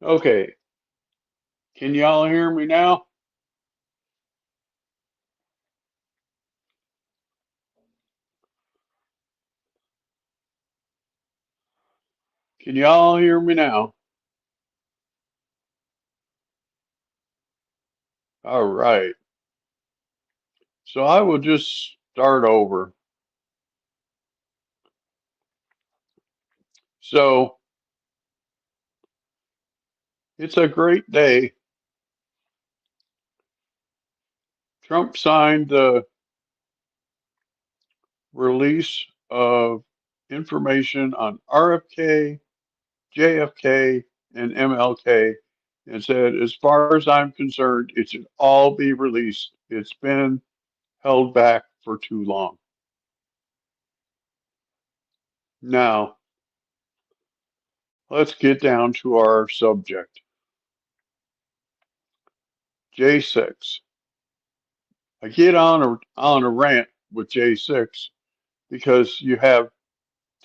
Okay, can y'all hear me now? Can y'all hear me now? All right. So I will just start over. So it's a great day. Trump signed the release of information on RFK, JFK, and MLK and said, as far as I'm concerned, it should all be released. It's been held back for too long. Now, let's get down to our subject. J6. I get on a rant with J6 because you have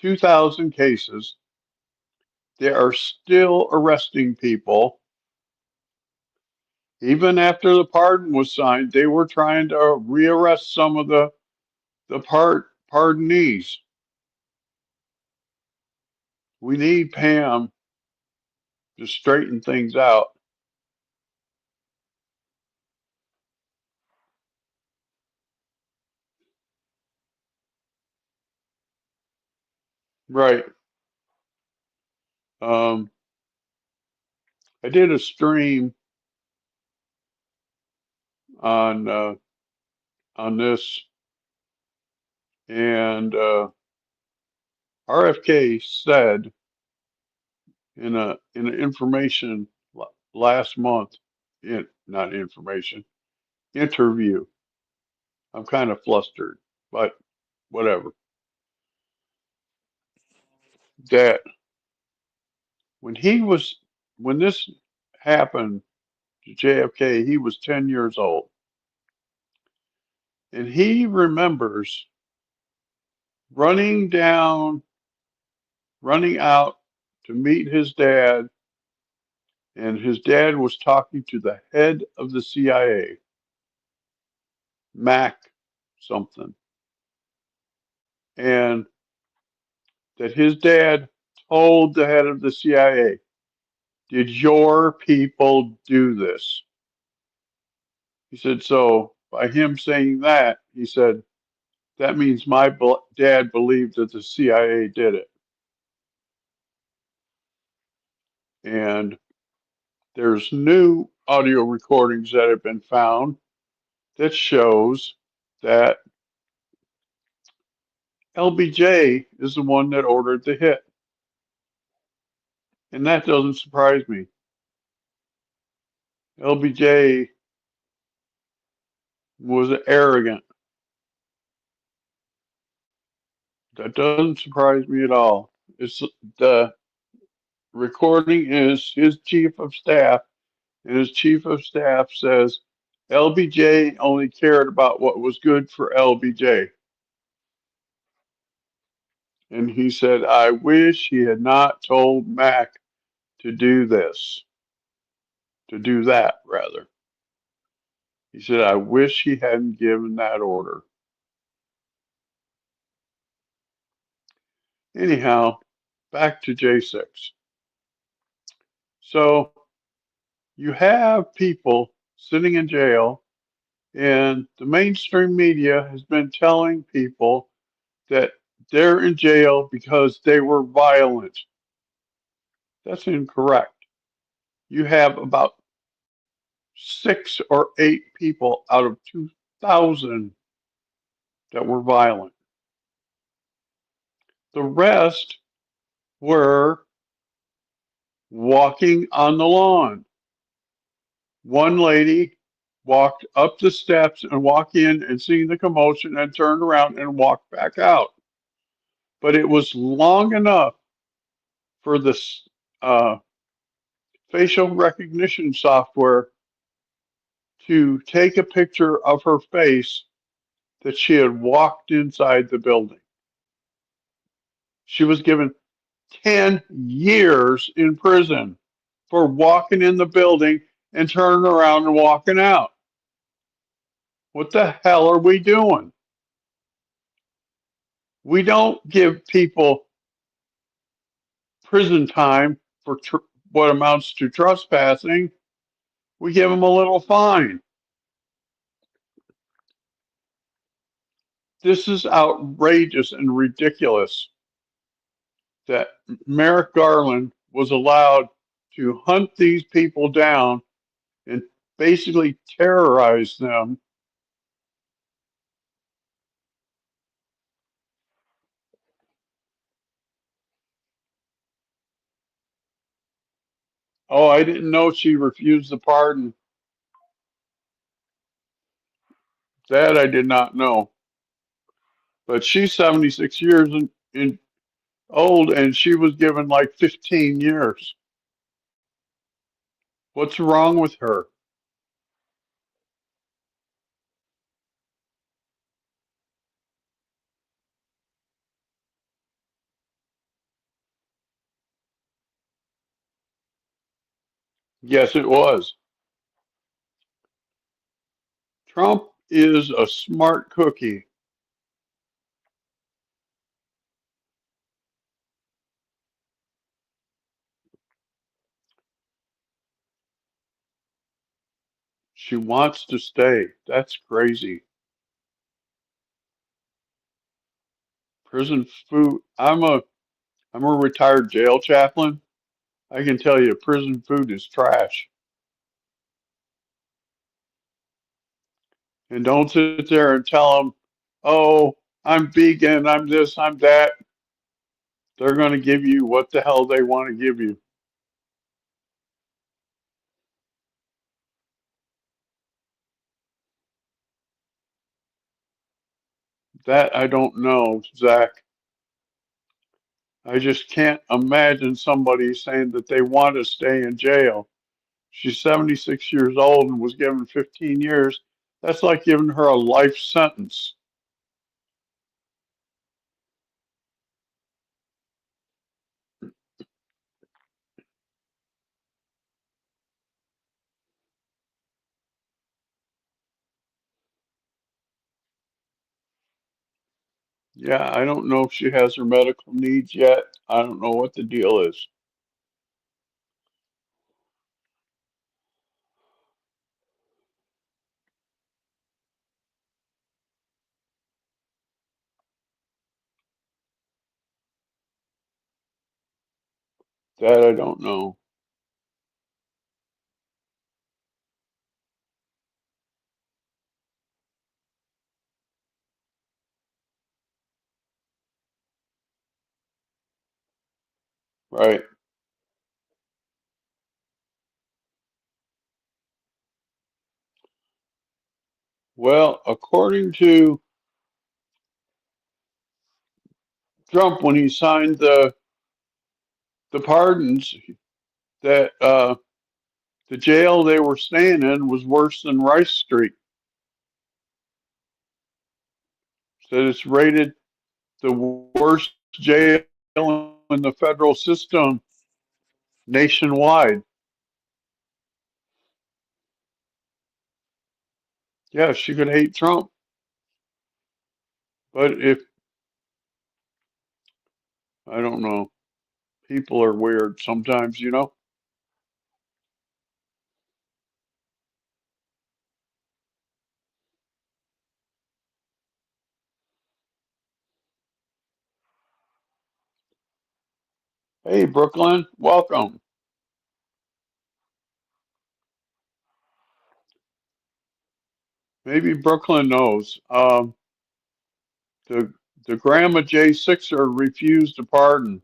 2,000 cases. They are still arresting people. Even after the pardon was signed, they were trying to rearrest some of the pardonees. We need Pam to straighten things out. Right. Um, I did a stream on this, and RFK said in an information last month, not information, interview. I'm kind of flustered, but whatever. That when he was when this happened to JFK, he was 10 years old, and he remembers running down, running out to meet his dad, and his dad was talking to the head of the CIA, Mac something, and that his dad told the head of the CIA, "Did your people do this?" He said, so by him saying that, he said, that means my dad believed that the CIA did it. And there's new audio recordings that have been found that shows that LBJ is the one that ordered the hit. And that doesn't surprise me. LBJ was arrogant. That doesn't surprise me at all. It's the recording is his chief of staff, and his chief of staff says LBJ only cared about what was good for LBJ. And he said, I wish he had not told Mac to do this, to do that, rather. He said, I wish he hadn't given that order. Anyhow, back to J6. So you have people sitting in jail, and the mainstream media has been telling people that they're in jail because they were violent. That's incorrect. You have about 6 or 8 people out of 2,000 that were violent. The rest were walking on the lawn. One lady walked up the steps and walked in and seen the commotion and turned around and walked back out. But it was long enough for this facial recognition software to take a picture of her face that she had walked inside the building. She was given 10 years in prison. for walking in the building and turning around and walking out. What the hell are we doing? We don't give people prison time for what amounts to trespassing. We give them a little fine. This is outrageous and ridiculous that Merrick Garland was allowed to hunt these people down and basically terrorize them. Oh, I didn't know she refused the pardon. That I did not know. But she's 76 years in old, and she was given like 15 years. What's wrong with her? Yes, it was. Trump is a smart cookie. She wants to stay. That's crazy. Prison food. I'm a retired jail chaplain. I can tell you prison food is trash. And don't sit there and tell them, "Oh, I'm vegan, I'm this, I'm that." They're going to give you what the hell they want to give you. That I don't know, Zach. I just can't imagine somebody saying that they want to stay in jail. She's 76 years old and was given 15 years. That's like giving her a life sentence. Yeah, I don't know if she has her medical needs yet. I don't know what the deal is. That I don't know. Right. Well, according to Trump, when he signed the pardons, that the jail they were staying in was worse than Rice Street. Said it's rated the worst jail in the federal system nationwide. Yeah, she could hate Trump, but if I don't know, people are weird sometimes, you know. Hey, Brooklyn, welcome. Maybe Brooklyn knows. The the grandma J Sixer refused to pardon.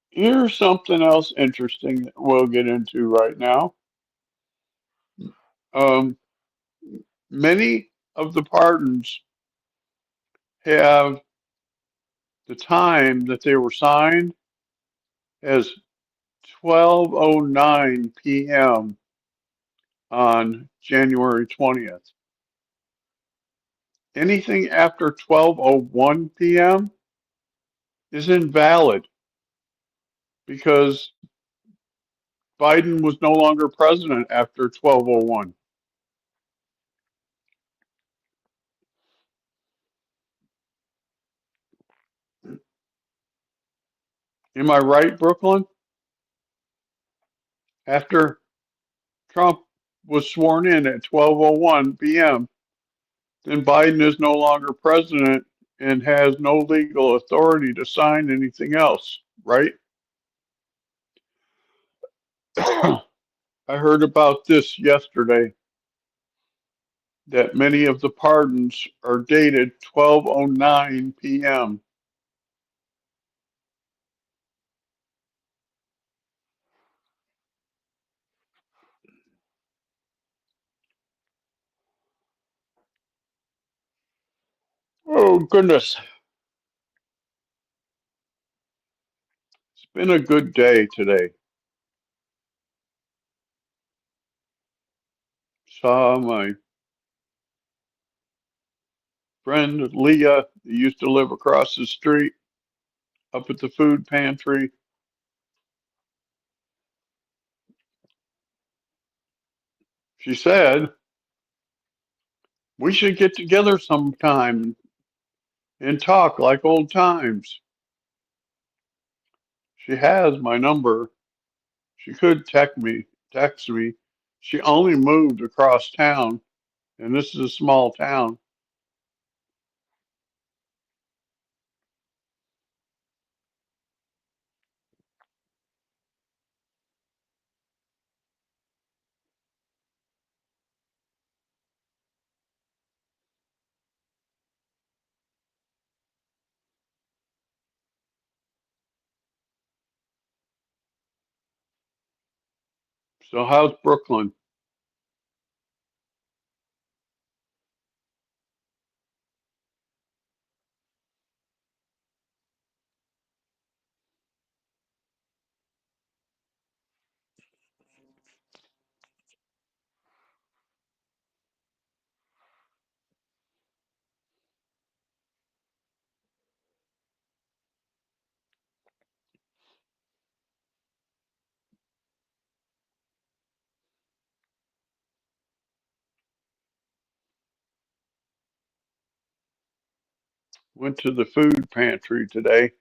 Here's something else interesting that we'll get into right now. Um, Many of the pardons have the time that they were signed as 12:09 p.m. on January 20th. Anything after 12:01 p.m. is invalid because Biden was no longer president after 12:01. Am I right, Brooklyn? After Trump was sworn in at 12:01 p.m., then Biden is no longer president and has no legal authority to sign anything else, right? I heard about this yesterday that many of the pardons are dated 12:09 p.m. Oh goodness, it's been a good day today. Saw my friend Leah, who used to live across the street, up at the food pantry. She said, we should get together sometime and talk like old times. She has my number. She could text me. She only moved across town, and this is a small town. So how's Brooklyn? Went to the food pantry today.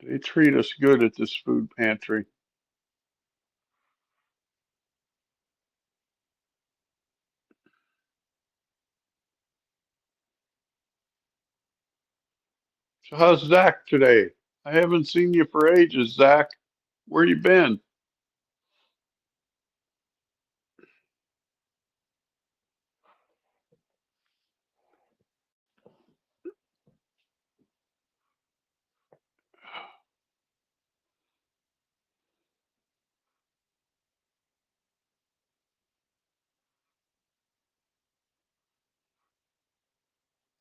They treat us good at this food pantry. So how's Zach today? I haven't seen you for ages, Zach. Where you been?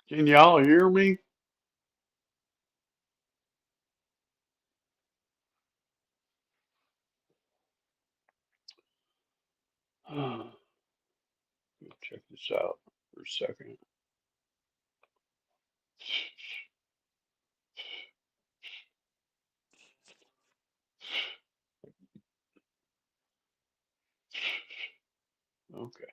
Can y'all hear me? Check this out for a second. Okay.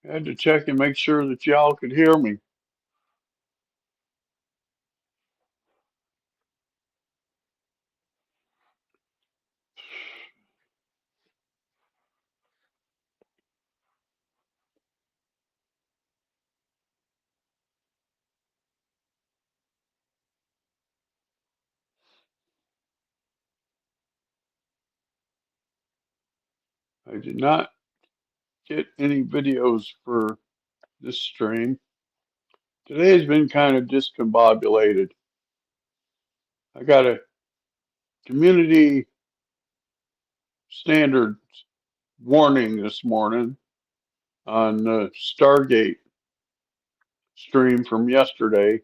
I had to check and make sure that y'all could hear me. I did not get any videos for this stream. Today's been kind of discombobulated. I got a community standard warning this morning on the Stargate stream from yesterday.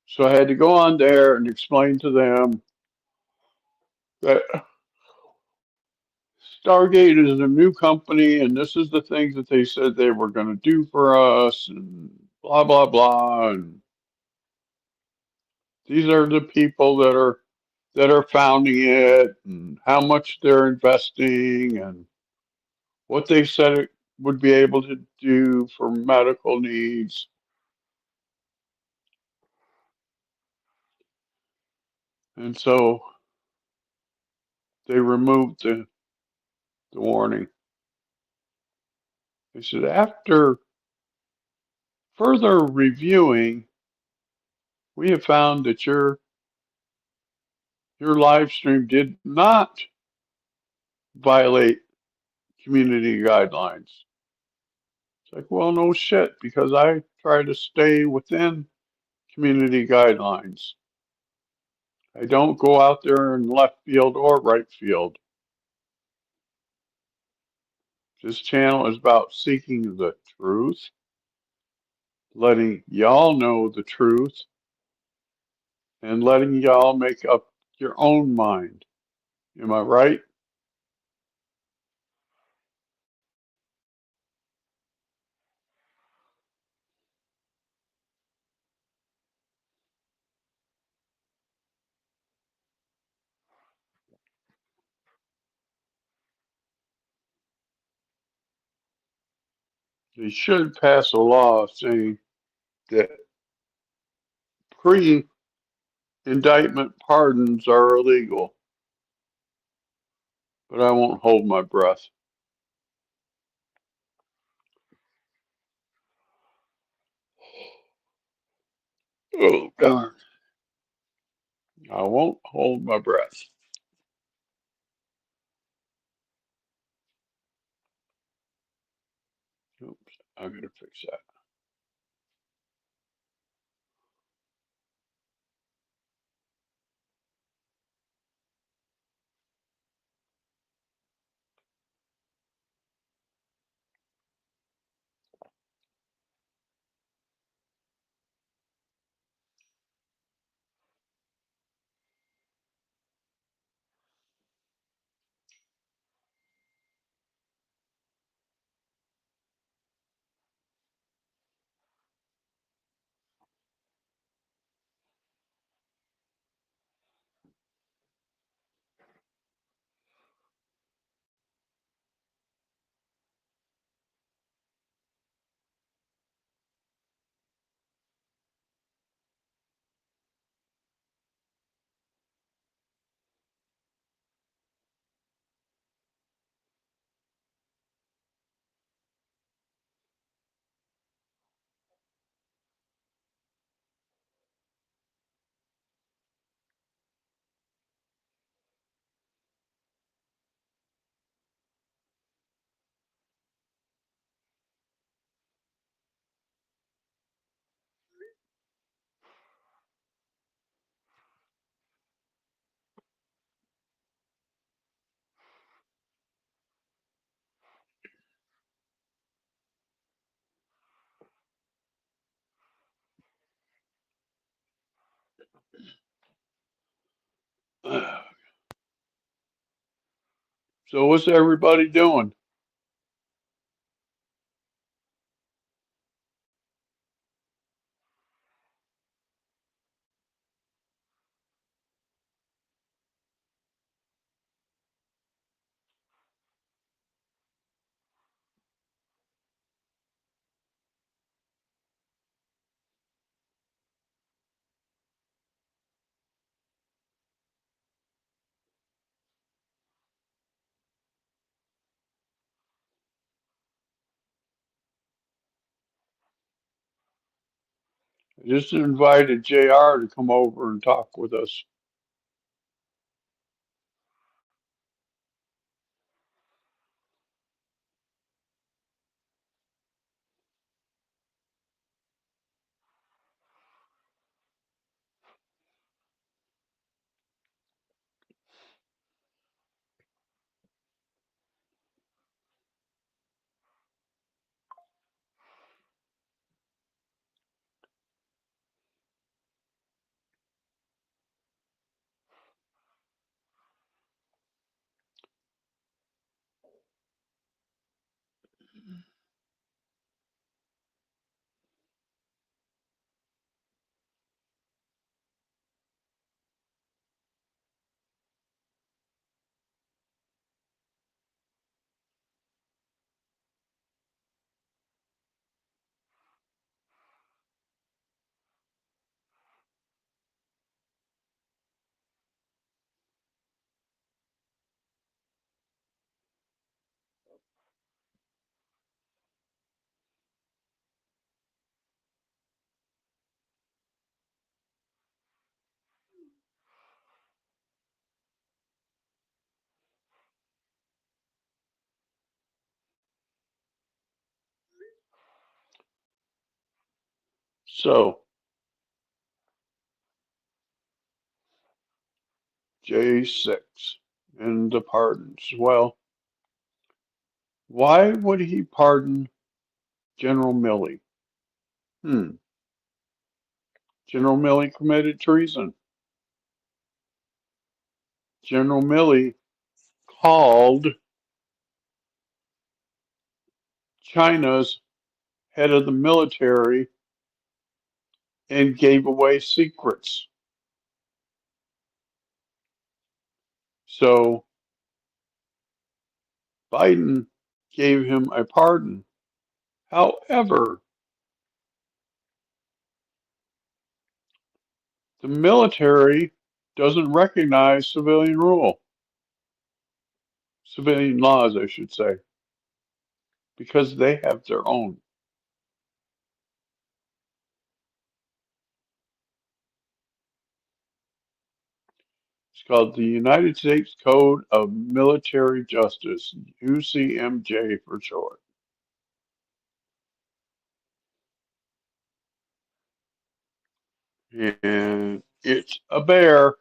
So I had to go on there and explain to them that Stargate is a new company and this is the things that they said they were going to do for us and blah, blah, blah. And these are the people that are founding it and how much they're investing and what they said it would be able to do for medical needs. And so they removed the warning. They said, after further reviewing, we have found that your live stream did not violate community guidelines. It's like, well, no shit, because I try to stay within community guidelines. I don't go out there in left field or right field. This channel is about seeking the truth, letting y'all know the truth, and letting y'all make up your own mind. Am I right? They should pass a law saying that pre indictment pardons are illegal, but I won't hold my breath. Oh, darn. I won't hold my breath. Oops, I gotta fix that. So what's everybody doing? I just invited JR to come over and talk with us. So, J6 and the pardons. Well, why would he pardon General Milley? Hmm. General Milley committed treason. General Milley called China's head of the military and gave away secrets. So Biden gave him a pardon. However, the military doesn't recognize civilian rule, civilian laws, I should say, because they have their own. It's called the United States Code of Military Justice, UCMJ for short. And it's a bear.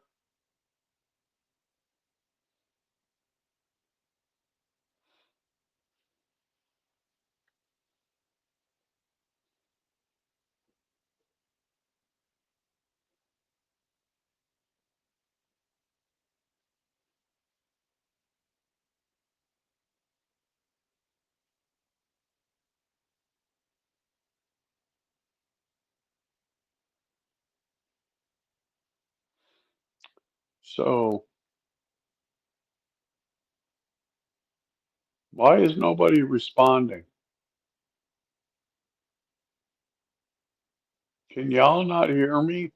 So why is nobody responding? Can y'all not hear me?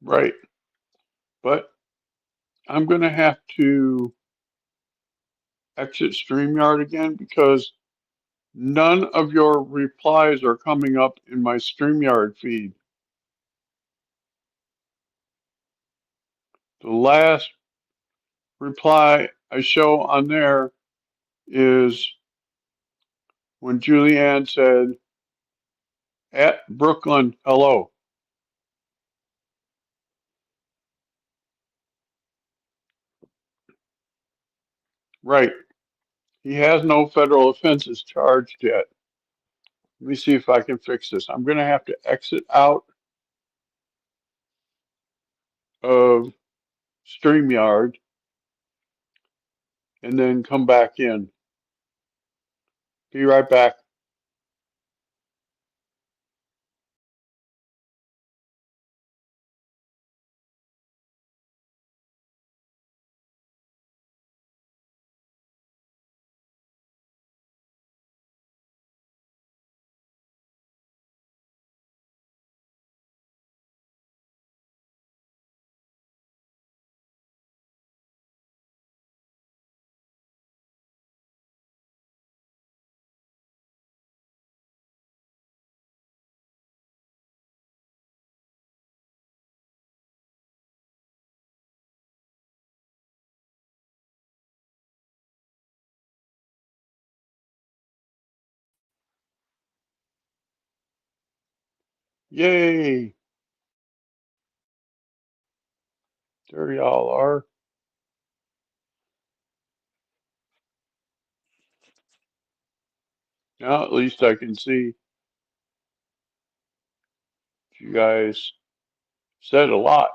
Right. But I'm going to have to exit StreamYard again because none of your replies are coming up in my StreamYard feed. The last reply I show on there is when Julianne said, at Brooklyn, hello. Right. He has no federal offenses charged yet. Let me see if I can fix this. I'm going to have to exit out of StreamYard and then come back in. Be right back. Yay. There y'all are. Now at least I can see you guys said a lot.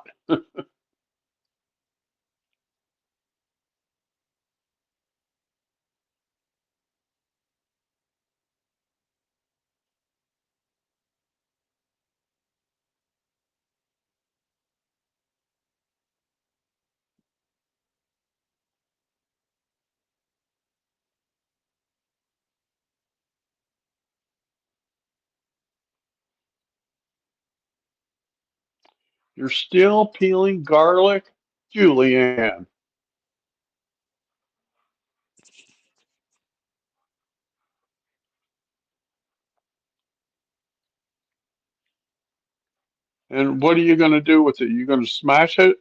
You're still peeling garlic? Julianne. And what are you going to do with it? You going to smash it?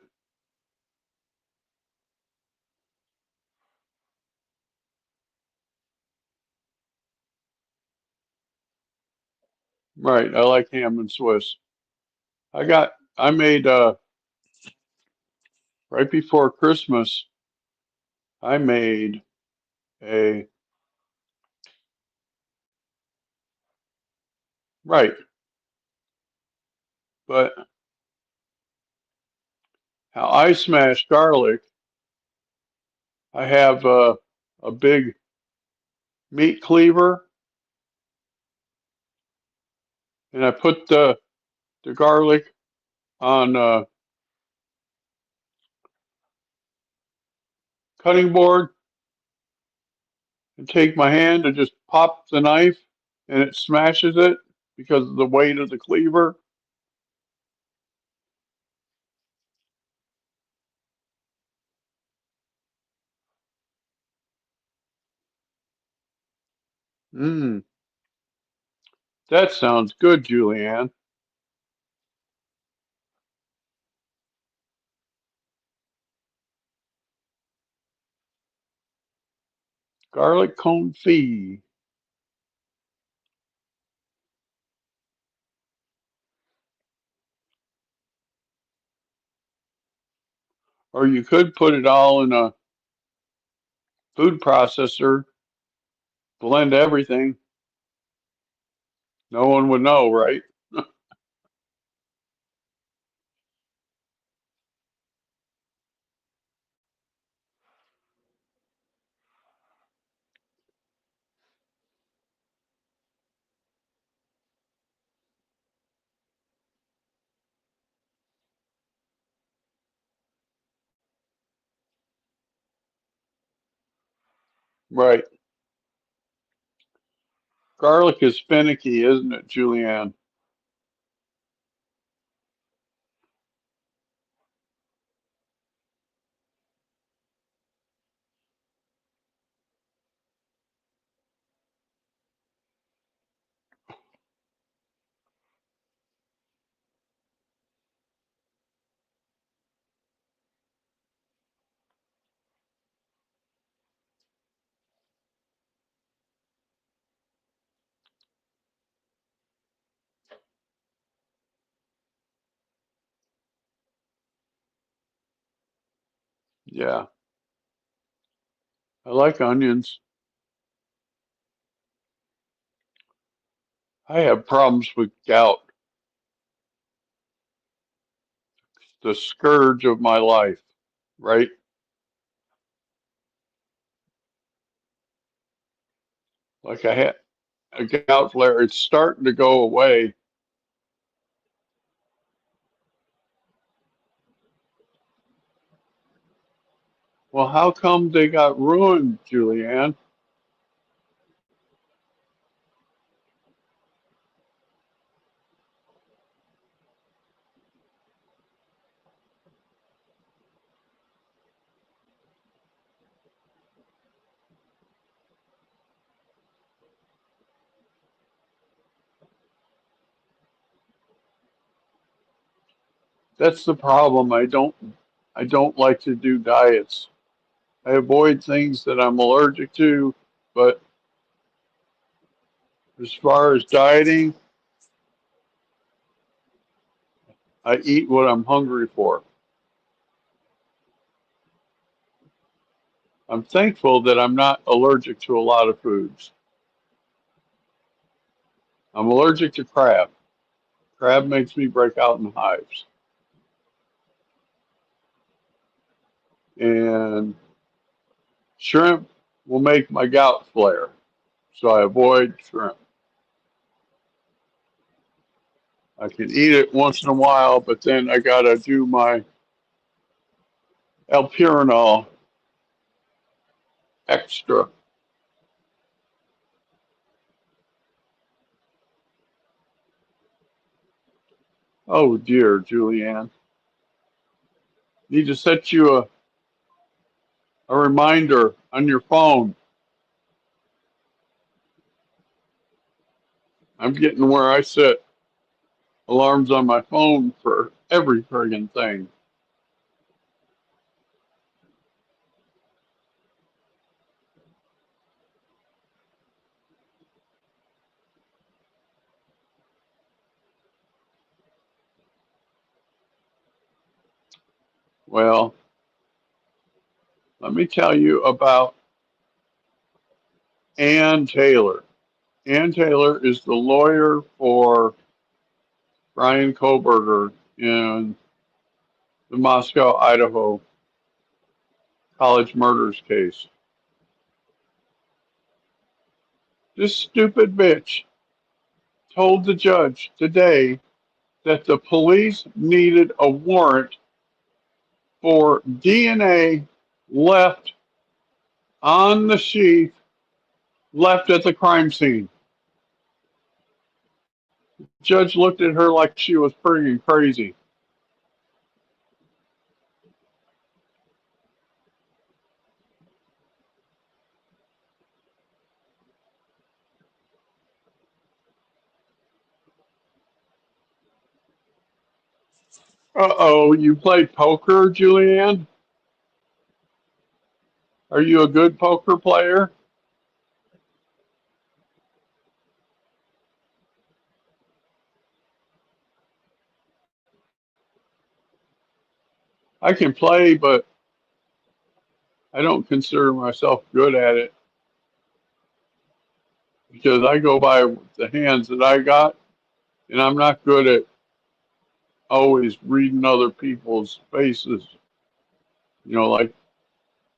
Right. I like ham and Swiss. I made, right before Christmas, I made a, right. But how I smash garlic, I have a big meat cleaver and I put the garlic on a cutting board and take my hand and just pop the knife and it smashes it because of the weight of the cleaver. Mmm, that sounds good, Julianne. Garlic confit. Or you could put it all in a food processor, blend everything. No one would know, right? Right. Garlic is finicky, isn't it, Julianne? Yeah. I like onions. I have problems with gout, the scourge of my life, right? Like I had a gout flare. It's starting to go away. Well, how come they got ruined, Julianne? That's the problem. I don't like to do diets. I avoid things that I'm allergic to, but as far as dieting, I eat what I'm hungry for. I'm thankful that I'm not allergic to a lot of foods. I'm allergic to crab. Crab makes me break out in hives. And shrimp will make my gout flare. So I avoid shrimp. I can eat it once in a while, but then I gotta do my alpurinol extra. Oh dear, Julianne. Need to set you a reminder on your phone. I'm getting where I set alarms on my phone for every friggin' thing. Well, let me tell you about Ann Taylor. Ann Taylor is the lawyer for Brian Koberger in the Moscow, Idaho college murders case. This stupid bitch told the judge today that the police needed a warrant for DNA left on the sheath left at the crime scene. The judge looked at her like she was freaking crazy. Uh-oh, you played poker, Julianne? Are you a good poker player? I can play, but I don't consider myself good at it because I go by the hands that I got, and I'm not good at always reading other people's faces. You know, like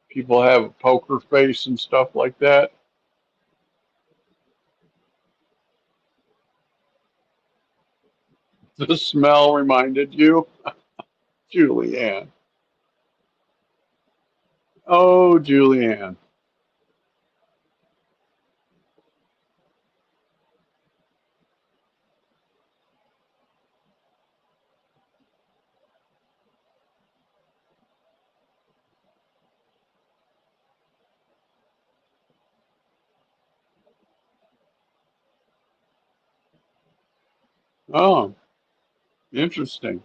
people have a poker face and stuff like that. The smell reminded you, Julianne. Oh, Julianne. Oh, interesting.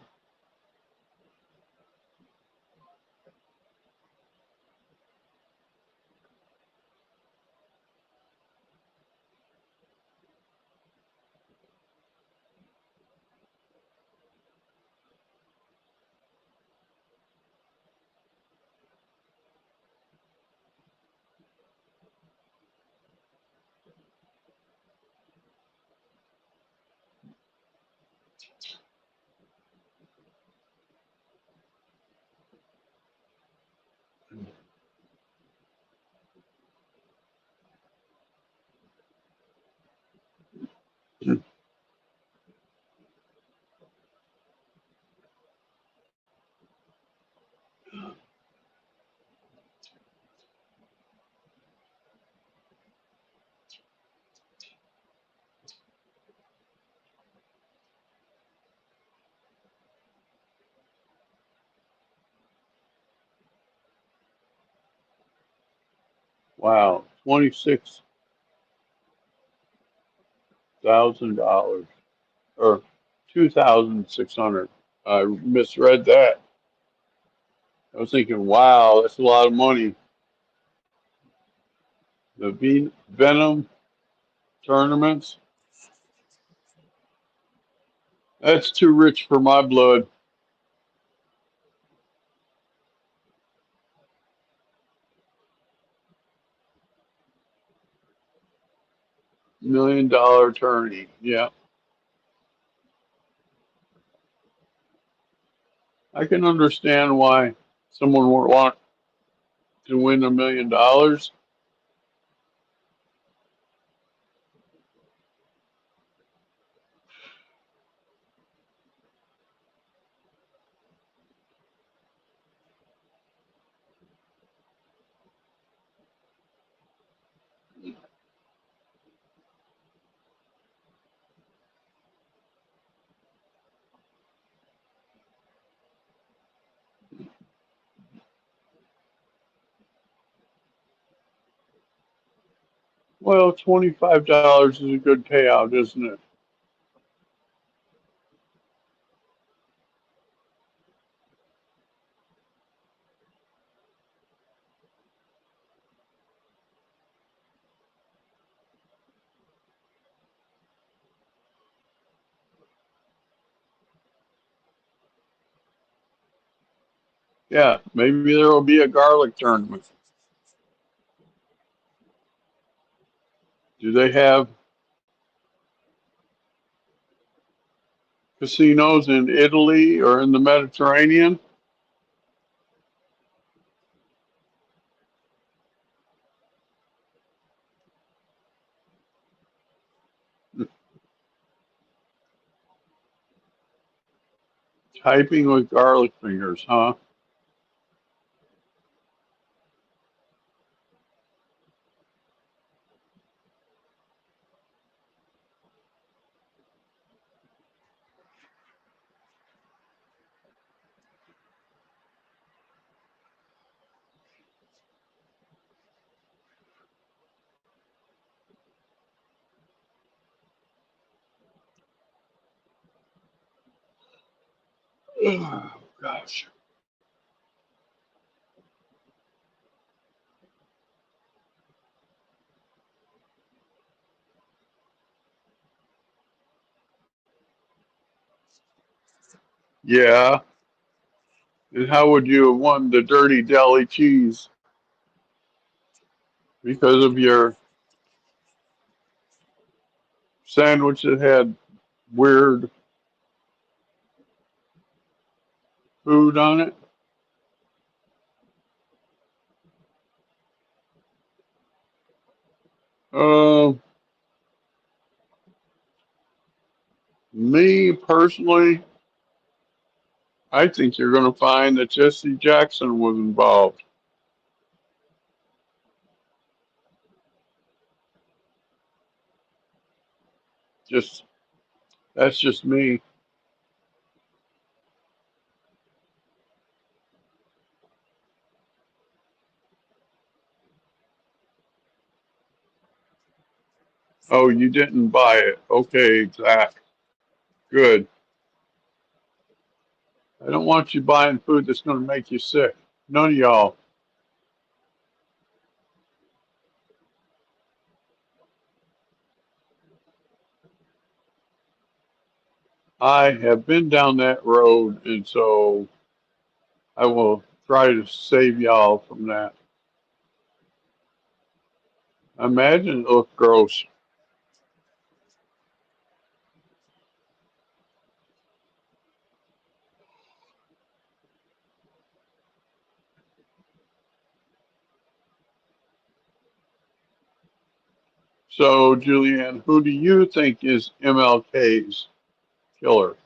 Wow, $26,000 or 2,600. I misread that. I was thinking, wow, that's a lot of money. The Venom tournaments, that's too rich for my blood. $1 million tourney. Yeah, I can understand why someone would want to win $1 million. Well, $25 is a good payout, isn't it? Yeah, maybe there will be a garlic tournament. Do they have casinos in Italy or in the Mediterranean? Typing with garlic fingers, huh? Oh, gosh. Yeah. And how would you have won the dirty deli cheese? Because of your sandwich that had weird food on it? Uh, Me personally, I think you're going to find that Jesse Jackson was involved. Just That's just me. Oh, you didn't buy it. Okay, Zach. Good. I don't want you buying food that's going to make you sick. None of y'all. I have been down that road, and so I will try to save y'all from that. Imagine it looked gross. So, Julianne, who do you think is MLK's killer?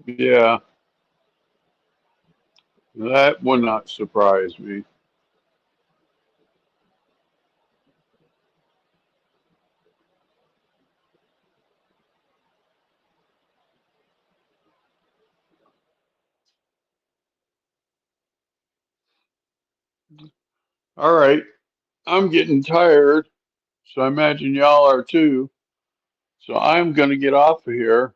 Yeah, that would not surprise me. All right, I'm getting tired, so I imagine y'all are too. So I'm going to get off of here.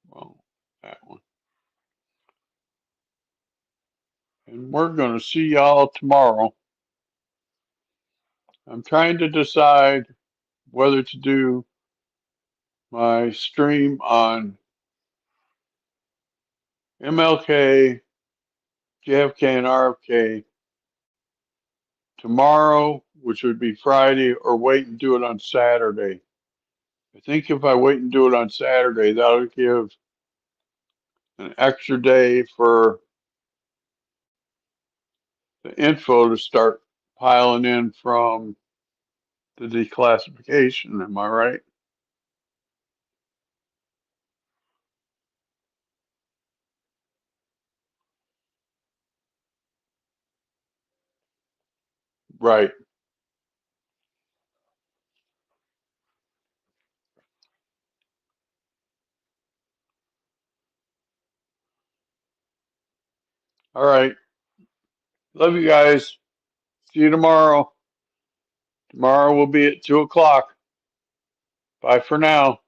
Well, that one. And we're going to see y'all tomorrow. I'm trying to decide whether to do my stream on MLK, JFK, and RFK tomorrow, which would be Friday, or wait and do it on Saturday. I think if I wait and do it on Saturday, that'll give an extra day for the info to start piling in from the declassification. Am I right? Right. All right. Love you guys. See you tomorrow. Tomorrow will be at 2 o'clock. Bye for now.